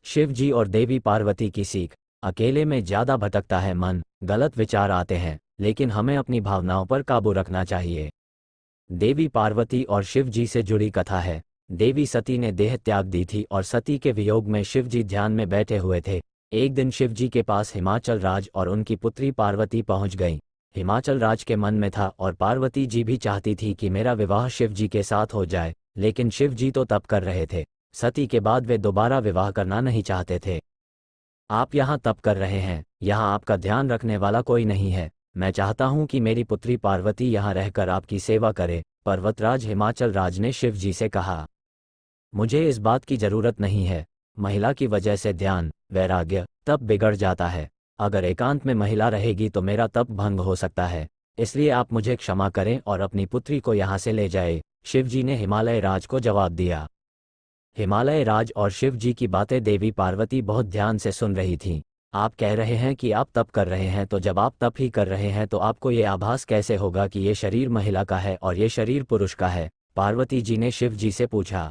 शिव जी और देवी पार्वती की सीख। अकेले में ज्यादा भटकता है मन, गलत विचार आते हैं, लेकिन हमें अपनी भावनाओं पर काबू रखना चाहिए। देवी पार्वती और शिव जी से जुड़ी कथा है। देवी सती ने देह त्याग दी थी और सती के वियोग में शिव जी ध्यान में बैठे हुए थे। एक दिन शिव जी के पास हिमाचल राज और उनकी पुत्री पार्वती पहुंच गईं। हिमाचल राज के मन में था और पार्वती जी भी चाहती थी कि मेरा विवाह शिव जी के साथ हो जाए, लेकिन शिव जी तो तप कर रहे थे। सती के बाद वे दोबारा विवाह करना नहीं चाहते थे। आप यहाँ तप कर रहे हैं, यहाँ आपका ध्यान रखने वाला कोई नहीं है। मैं चाहता हूँ कि मेरी पुत्री पार्वती यहाँ रहकर आपकी सेवा करे। पर्वतराज हिमाचल राज ने शिव जी से कहा, मुझे इस बात की जरूरत नहीं है। महिला की वजह से ध्यान, वैराग्य, तप बिगड़ जाता है। अगर एकांत में महिला रहेगी तो मेरा तप भंग हो सकता है, इसलिए आप मुझे क्षमा करें और अपनी पुत्री को यहाँ से ले जाए। शिव जी ने हिमालय राज को जवाब दिया। हिमालय राज और शिव जी की बातें देवी पार्वती बहुत ध्यान से सुन रही थीं। आप कह रहे हैं कि आप तप कर रहे हैं, तो जब आप तप ही कर रहे हैं तो आपको ये आभास कैसे होगा कि ये शरीर महिला का है और ये शरीर पुरुष का है? पार्वती जी ने शिव जी से पूछा।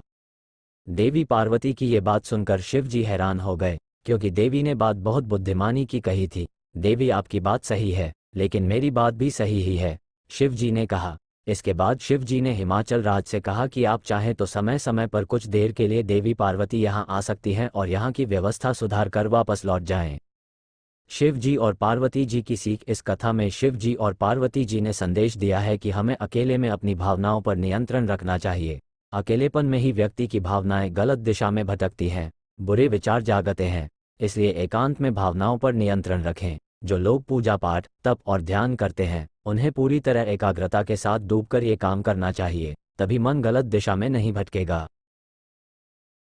देवी पार्वती की ये बात सुनकर शिव जी हैरान हो गए, क्योंकि देवी ने बात बहुत बुद्धिमानी की कही थी। देवी, आपकी बात सही है, लेकिन मेरी बात भी सही ही है, शिव जी ने कहा। इसके बाद शिव जी ने हिमाचल राज से कहा कि आप चाहें तो समय समय पर कुछ देर के लिए देवी पार्वती यहाँ आ सकती हैं और यहाँ की व्यवस्था सुधार कर वापस लौट जाएं। शिव जी और पार्वती जी की सीख। इस कथा में शिव जी और पार्वती जी ने संदेश दिया है कि हमें अकेले में अपनी भावनाओं पर नियंत्रण रखना चाहिए। अकेलेपन में ही व्यक्ति की भावनाएं गलत दिशा में भटकती हैं, बुरे विचार जागते हैं। इसलिए एकांत में भावनाओं पर नियंत्रण रखें। जो लोग पूजा पाठ, तप और ध्यान करते हैं, उन्हें पूरी तरह एकाग्रता के साथ डूबकर ये काम करना चाहिए, तभी मन गलत दिशा में नहीं भटकेगा।